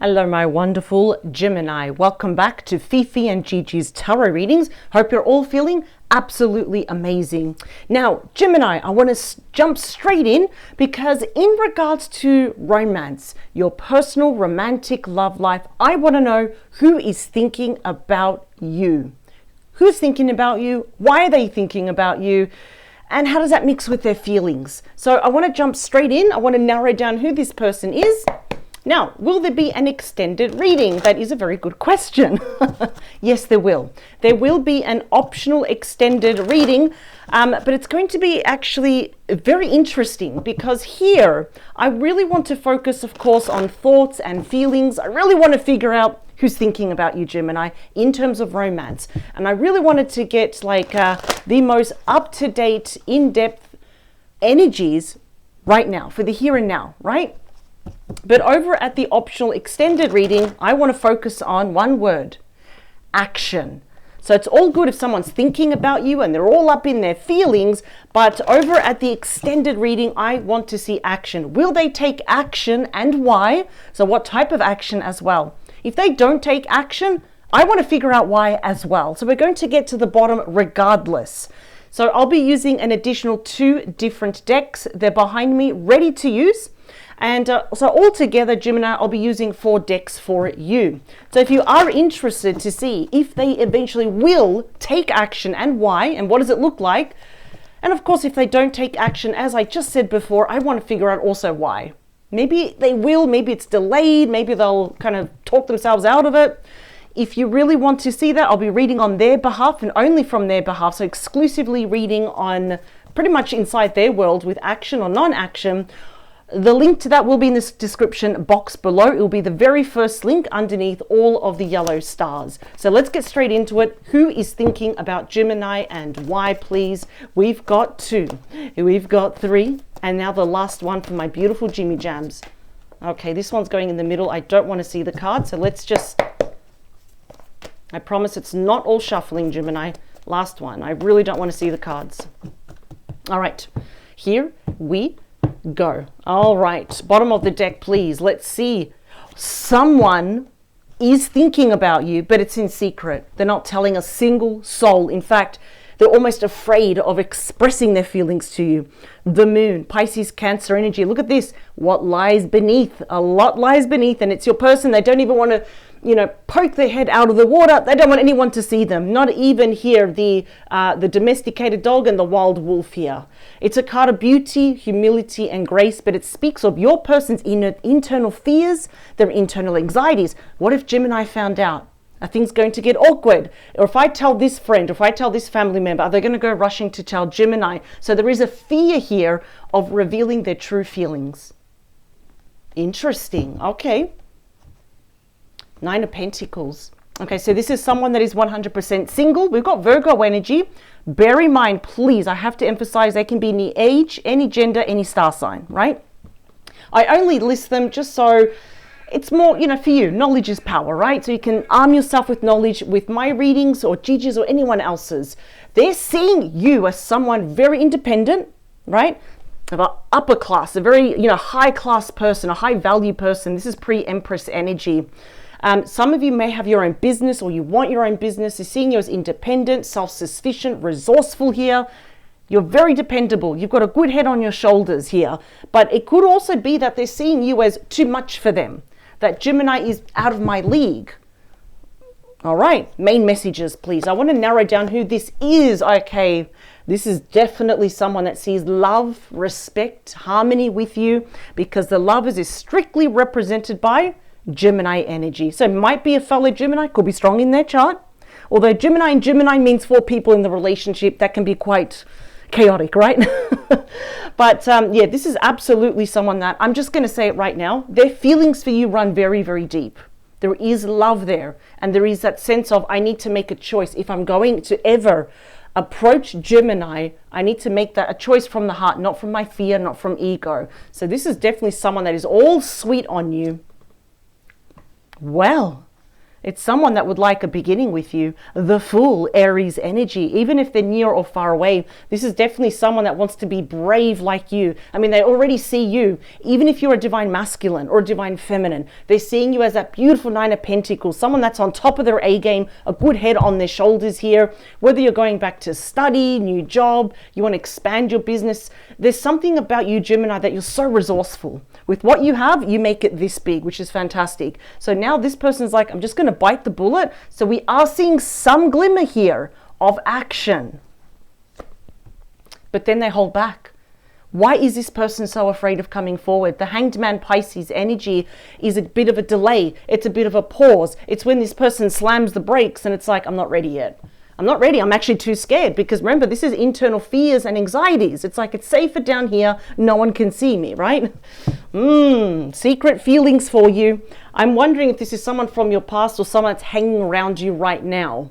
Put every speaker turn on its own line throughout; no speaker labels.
Hello, my wonderful Gemini. Welcome back to Fifi and Gigi's tarot readings. Hope you're all feeling absolutely amazing. Now, Gemini, I want to jump straight in because in regards to romance, your personal romantic love life, I want to know who is thinking about you. Who's thinking about you? Why are they thinking about you? And how does that mix with their feelings? So I want to jump straight in. I want to narrow down who this person is. Now, will there be an extended reading? That is a very good question. Yes, there will. There will be an optional extended reading, but it's going to be actually very interesting because here I really want to focus, of course, on thoughts and feelings. I really want to figure out who's thinking about you, Gemini, in terms of romance. And I really wanted to get like the most up-to-date, in-depth energies right now, for the here and now, right? But over at the optional extended reading, I want to focus on one word: action. So it's all good if someone's thinking about you and they're all up in their feelings, but over at the extended reading, I want to see action. Will they take action and why? So what type of action as well? If they don't take action, I want to figure out why as well. So we're going to get to the bottom regardless. So I'll be using an additional 2 different decks. They're behind me, ready to use. And so altogether, Gemini, I'll be using 4 decks for you. So if you are interested to see if they eventually will take action and why, and what does it look like, and of course, if they don't take action, as I just said before, I want to figure out also why. Maybe they will, maybe it's delayed, maybe they'll kind of talk themselves out of it. If you really want to see that, I'll be reading on their behalf and only from their behalf. So exclusively reading on pretty much inside their world with action or non-action. The link to that will be in this description box below. It will be the very first link underneath all of the yellow stars. So let's get straight into it. Who is thinking about Gemini and why, please? We've got 2, we've got 3, and now the last one for my beautiful Jimmy Jams. Okay, this one's going in the middle. I don't want to see the card, so let's just, I promise it's not all shuffling, Gemini. Last one. I really don't want to see the cards. All right, here we go. All right, bottom of the deck, please. Let's see. Someone is thinking about you, but it's in secret. They're not telling a single soul. In fact, they're almost afraid of expressing their feelings to you. The moon, Pisces, Cancer energy. Look at this. What lies beneath? A lot lies beneath, and it's your person. They don't even want to, poke their head out of the water. They don't want anyone to see them. Not even here, the domesticated dog and the wild wolf here. It's a card of beauty, humility, and grace, but it speaks of your person's internal fears, their internal anxieties. What if Gemini found out? Are things going to get awkward? Or if I tell this friend, or if I tell this family member, are they going to go rushing to tell Gemini? So there is a fear here of revealing their true feelings. Interesting. Okay. 9 of Pentacles. Okay, so this is someone that is 100% single. We've got Virgo energy. Bear in mind, please, I have to emphasize they can be any age, any gender, any star sign, right? I only list them just so it's more, for you. Knowledge is power, right? So you can arm yourself with knowledge with my readings or Gigi's or anyone else's. They're seeing you as someone very independent, right? Of an upper class, a very, high class person, a high value person. This is pre-Empress energy. Some of you may have your own business or you want your own business. They're seeing you as independent, self-sufficient, resourceful here. You're very dependable. You've got a good head on your shoulders here. But it could also be that they're seeing you as too much for them. That Gemini is out of my league. All right, main messages, please. I want to narrow down who this is. Okay, this is definitely someone that sees love, respect, harmony with you because the lovers is strictly represented by Gemini energy. So it might be a fellow Gemini, could be strong in their chart. Although Gemini and Gemini means 4 people in the relationship, that can be quite chaotic, right? But yeah, this is absolutely someone that, I'm just going to say it right now, their feelings for you run very, very deep. There is love there. And there is that sense of, I need to make a choice. If I'm going to ever approach Gemini, I need to make that a choice from the heart, not from my fear, not from ego. So this is definitely someone that is all sweet on you. Well, It's someone that would like a beginning with you. The Fool, Aries energy. Even if they're near or far away, this is definitely someone that wants to be brave like you. I mean, they already see you. Even if you're a divine masculine or a divine feminine, they're seeing you as that beautiful Nine of Pentacles, someone that's on top of their A game, a good head on their shoulders here. Whether you're going back to study, new job, you want to expand your business, there's something about you, Gemini, that you're so resourceful. With what you have, you make it this big, which is fantastic. So now this person's like, I'm just going to bite the bullet. So we are seeing some glimmer here of action. But then they hold back. Why is this person so afraid of coming forward? The Hanged Man Pisces energy is a bit of a delay. It's a bit of a pause. It's when this person slams the brakes and it's like, I'm not ready yet. I'm not ready. I'm actually too scared, because remember, this is internal fears and anxieties. It's like, it's safer down here. No one can see me, right? Secret feelings for you. I'm wondering if this is someone from your past or someone that's hanging around you right now.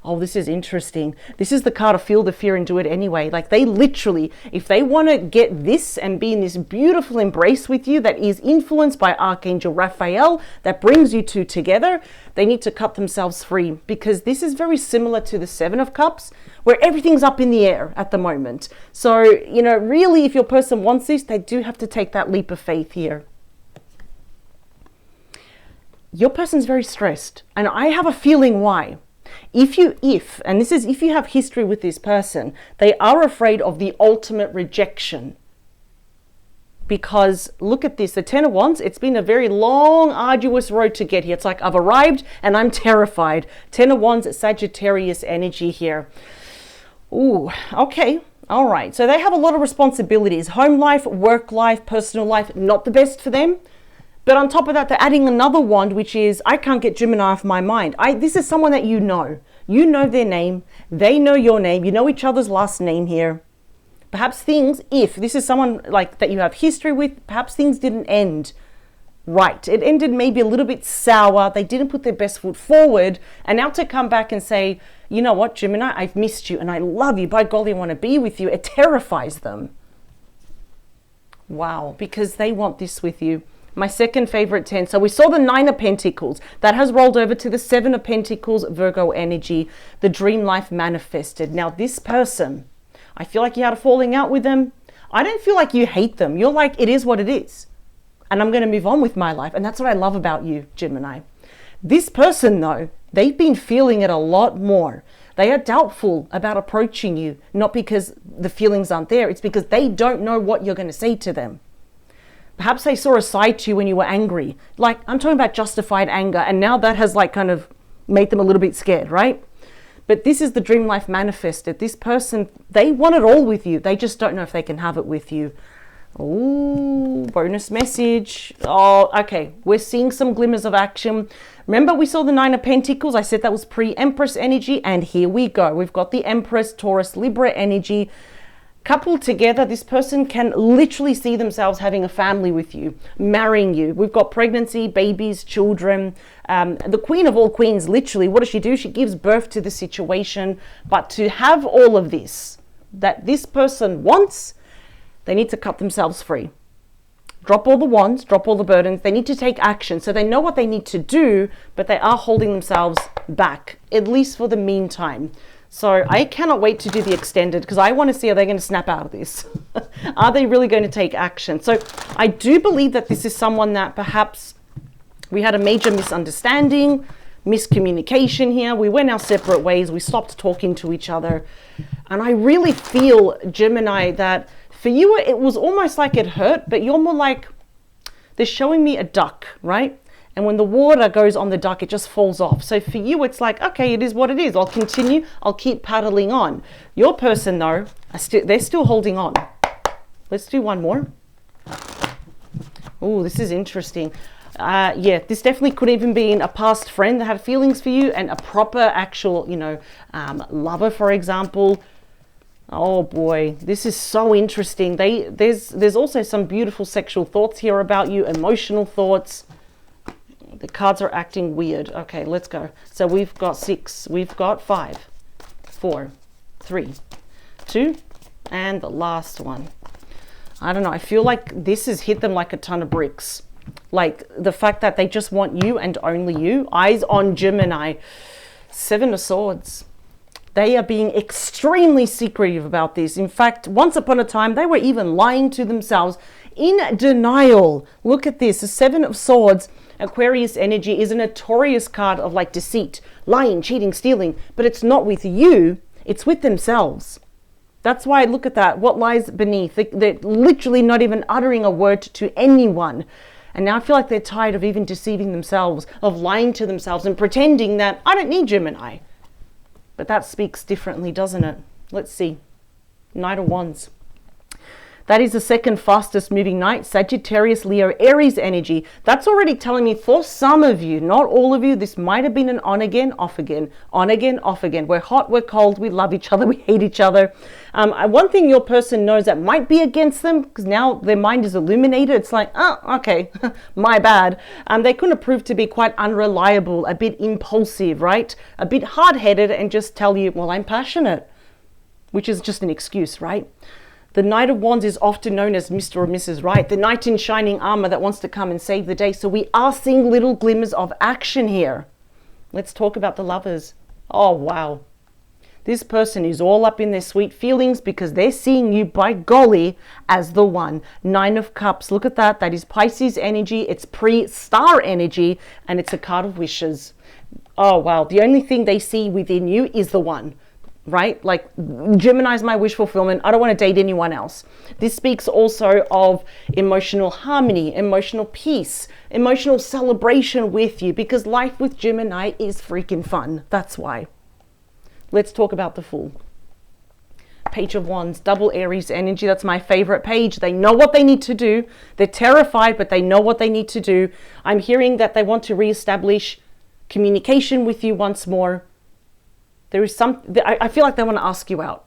Oh, this is interesting. This is the card of feel the fear and do it anyway. Like, they literally, if they want to get this and be in this beautiful embrace with you that is influenced by Archangel Raphael, that brings you two together, they need to cut themselves free, because this is very similar to the Seven of Cups, where everything's up in the air at the moment. So, you know, really, if your person wants this, they do have to take that leap of faith here. Your person's very stressed, and I have a feeling why. If you have history with this person, they are afraid of the ultimate rejection. Because look at this, the Ten of Wands, it's been a very long, arduous road to get here. It's like, I've arrived and I'm terrified. Ten of Wands, Sagittarius energy here. Ooh, okay. All right. So they have a lot of responsibilities. Home life, work life, personal life, not the best for them. But on top of that, they're adding another wand, which is, I can't get Gemini off my mind. This is someone that you know. You know their name. They know your name. You know each other's last name here. Perhaps things, if this is someone like that you have history with, perhaps things didn't end right. It ended maybe a little bit sour. They didn't put their best foot forward. And now to come back and say, you know what, Gemini, I've missed you and I love you. By golly, I want to be with you. It terrifies them. Wow, because they want this with you. My second favorite 10. So we saw the Nine of Pentacles. That has rolled over to the Seven of Pentacles, Virgo energy, the dream life manifested. Now this person, I feel like you had a falling out with them. I don't feel like you hate them. You're like, it is what it is. And I'm going to move on with my life. And that's what I love about you, Gemini. This person though, they've been feeling it a lot more. They are doubtful about approaching you, not because the feelings aren't there. It's because they don't know what you're going to say to them. Perhaps they saw a side to you when you were angry. Like, I'm talking about justified anger. And now that has like kind of made them a little bit scared, right? But this is the dream life manifested. This person, they want it all with you. They just don't know if they can have it with you. Oh, bonus message. Oh, okay. We're seeing some glimmers of action. Remember we saw the Nine of Pentacles? I said that was pre-Empress energy. And here we go. We've got the Empress, Taurus, Libra energy. Coupled together, this person can literally see themselves having a family with you, marrying you. We've got pregnancy, babies, children. The Queen of all queens, literally, what does she do? She gives birth to the situation. But to have all of this, that this person wants, they need to cut themselves free. Drop all the wands, drop all the burdens. They need to take action. So they know what they need to do, but they are holding themselves back, at least for the meantime. So I cannot wait to do the extended, because I want to see, are they going to snap out of this? Are they really going to take action? So I do believe that this is someone that perhaps we had a major misunderstanding, miscommunication here. We went our separate ways. We stopped talking to each other. And I really feel, Gemini, that for you, it was almost like it hurt, but you're more like, they're showing me a duck, right? And when the water goes on the duck, it just falls off. So for you, it's like, okay, it is what it is. I'll continue. I'll keep paddling on. Your person, though, they're still holding on. Let's do one more. Oh, this is interesting. Yeah, this definitely could even be a past friend that had feelings for you, and a proper actual, lover, for example. Oh boy, this is so interesting. There's also some beautiful sexual thoughts here about you, emotional thoughts. The cards are acting weird. Okay, let's go. So we've got 6, we've got 5, 4, 3, 2, and the last one. I don't know. I feel like this has hit them like a ton of bricks. Like the fact that they just want you and only you. Eyes on Gemini. 7 of Swords. They are being extremely secretive about this. In fact, once upon a time, they were even lying to themselves in denial. Look at this. The 7 of Swords, Aquarius energy, is a notorious card of like deceit, lying, cheating, stealing. But it's not with you. It's with themselves. That's why, look at that. What lies beneath? They're literally not even uttering a word to anyone. And now I feel like they're tired of even deceiving themselves, of lying to themselves and pretending that I don't need Gemini. But that speaks differently, doesn't it? Let's see. Knight of Wands. That is the second fastest moving knight. Sagittarius, Leo, Aries energy. That's already telling me for some of you, not all of you, this might have been an on again, off again, on again, off again. We're hot, we're cold, we love each other, we hate each other. One thing your person knows that might be against them, because now their mind is illuminated. It's like, oh, okay, my bad. They couldn't have proved to be quite unreliable, a bit impulsive, right? A bit hard-headed and just tell you, well, I'm passionate, which is just an excuse, right? The Knight of Wands is often known as Mr. or Mrs. Right, the knight in shining armor that wants to come and save the day. So we are seeing little glimmers of action here. Let's talk about the lovers. Oh, wow. This person is all up in their sweet feelings because they're seeing you, by golly, as the one. 9 of Cups. Look at that. That is Pisces energy. It's pre-star energy, and it's a card of wishes. Oh, wow. The only thing they see within you is the one. Right? Like Gemini is my wish fulfillment. I don't want to date anyone else. This speaks also of emotional harmony, emotional peace, emotional celebration with you, because life with Gemini is freaking fun. That's why. Let's talk about the Fool. Page of Wands, double Aries energy. That's my favorite page. They know what they need to do. They're terrified, but they know what they need to do. I'm hearing that they want to reestablish communication with you once more. There is I feel like they want to ask you out.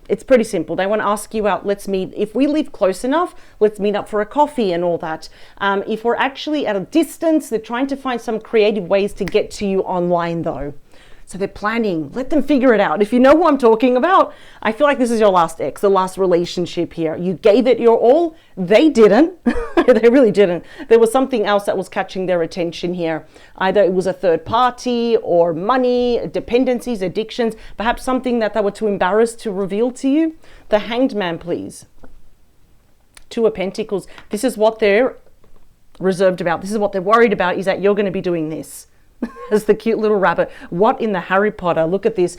It's pretty simple. They want to ask you out. Let's meet. If we live close enough, let's meet up for a coffee and all that. If we're actually at a distance, they're trying to find some creative ways to get to you online though. So they're planning. Let them figure it out. If you know who I'm talking about, I feel like this is your last ex, the last relationship here. You gave it your all. They didn't. They really didn't. There was something else that was catching their attention here. Either it was a third party or money, dependencies, addictions, perhaps something that they were too embarrassed to reveal to you. The Hanged Man, please. 2 of Pentacles. This is what they're reserved about. This is what they're worried about, is that you're going to be doing this. As the cute little rabbit. What in the Harry Potter? Look at this.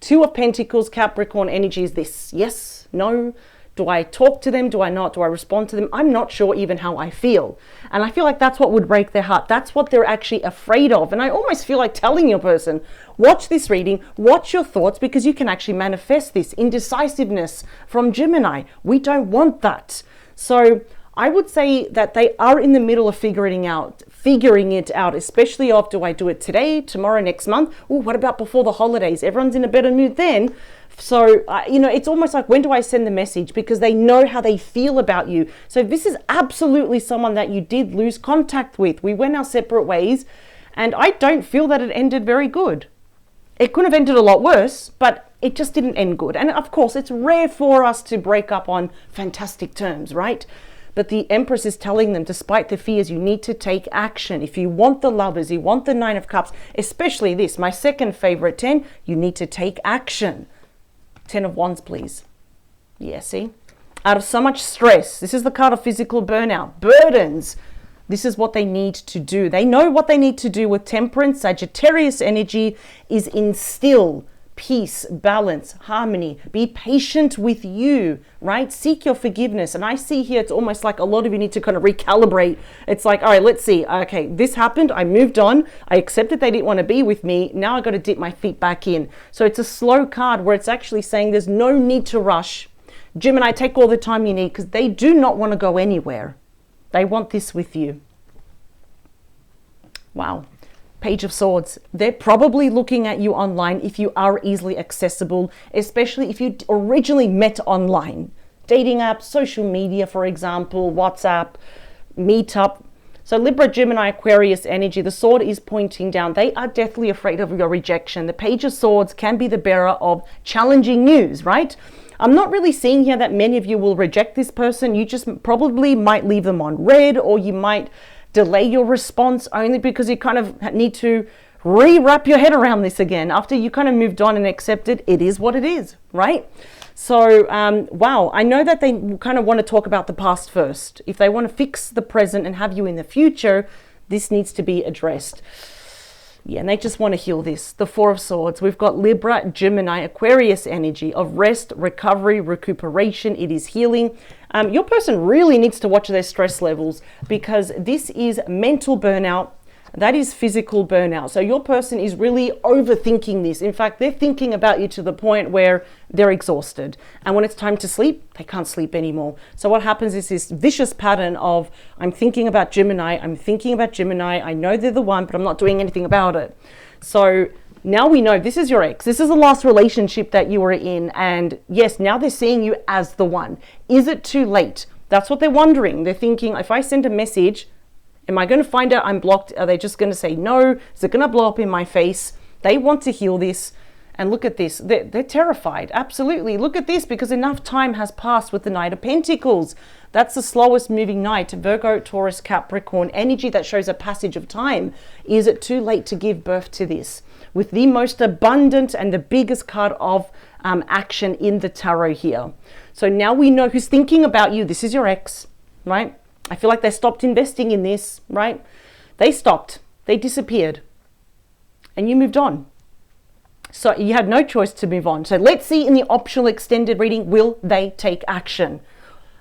2 of Pentacles, Capricorn energy is this. Yes, no. Do I talk to them? Do I not? Do I respond to them? I'm not sure even how I feel. And I feel like that's what would break their heart. That's what they're actually afraid of. And I almost feel like telling your person, watch this reading, watch your thoughts, because you can actually manifest this indecisiveness from Gemini. We don't want that. So I would say that they are in the middle of figuring it out, especially of, do I do it today, tomorrow, next month? Oh, what about before the holidays? Everyone's in a better mood then. So, it's almost like, when do I send the message? Because they know how they feel about you. So this is absolutely someone that you did lose contact with. We went our separate ways, and I don't feel that it ended very good. It could have ended a lot worse, but it just didn't end good. And of course, it's rare for us to break up on fantastic terms, right? But the Empress is telling them, despite the fears, you need to take action. If you want the Lovers, you want the 9 of Cups, especially this, my second favorite 10, you need to take action. 10 of Wands, please. Yeah, see? Out of so much stress, this is the card of physical burnout, burdens. This is what they need to do. They know what they need to do with Temperance. Sagittarius energy is instill peace, balance, harmony. Be patient with you, right? Seek your forgiveness. And I see here, it's almost like a lot of you need to kind of recalibrate. It's like, all right, let's see. Okay, this happened. I moved on. I accepted they didn't want to be with me. Now I got to dip my feet back in. So it's a slow card where it's actually saying there's no need to rush. Gemini, take all the time you need, because they do not want to go anywhere. They want this with you. Wow. Page of Swords. They're probably looking at you online if you are easily accessible, especially if you originally met online. Dating apps, social media, for example, WhatsApp, Meetup. So Libra, Gemini, Aquarius energy, the sword is pointing down. They are deathly afraid of your rejection. The Page of Swords can be the bearer of challenging news, right? I'm not really seeing here that many of you will reject this person. You just probably might leave them on red, or you might delay your response only because you kind of need to wrap your head around this again after you kind of moved on and accepted it is what it is, right? So, wow, I know that they kind of want to talk about the past first. If they want to fix the present and have you in the future, this needs to be addressed. Yeah, and they just want to heal this. The Four of Swords. We've got Libra, Gemini, Aquarius energy of rest, recovery, recuperation. It is healing. Your person really needs to watch their stress levels, because this is mental burnout. That is physical burnout. So your person is really overthinking this. In fact, they're thinking about you to the point where they're exhausted. And when it's time to sleep, they can't sleep anymore. So what happens is this vicious pattern of, I'm thinking about Gemini, I know they're the one, but I'm not doing anything about it. So now we know this is your ex. This is the last relationship that you were in. And yes, now they're seeing you as the one. Is it too late? That's what they're wondering. They're thinking, if I send a message, am I going to find out I'm blocked? Are they just going to say no? Is it going to blow up in my face? They want to heal this. And look at this. They're terrified. Absolutely. Look at this, because enough time has passed with the Knight of Pentacles. That's the slowest moving Knight. Virgo, Taurus, Capricorn. Energy that shows a passage of time. Is it too late to give birth to this? With the most abundant and the biggest card of action in the tarot here. So now we know who's thinking about you. This is your ex, right? I feel like they stopped investing in this, right? They stopped. They disappeared. And you moved on. So you had no choice to move on. So let's see in the optional extended reading, will they take action?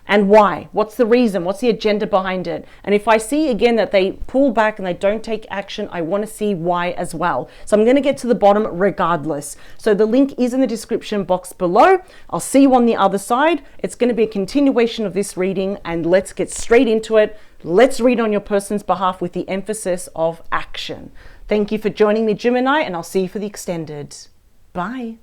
And why? What's the reason? What's the agenda behind it? And if I see again that they pull back and they don't take action, I want to see why as well. So I'm going to get to the bottom regardless. So the link is in the description box below. I'll see you on the other side. It's going to be a continuation of this reading, and let's get straight into it. Let's read on your person's behalf with the emphasis of action. Thank you for joining me, Gemini, and I'll see you for the extended. Bye.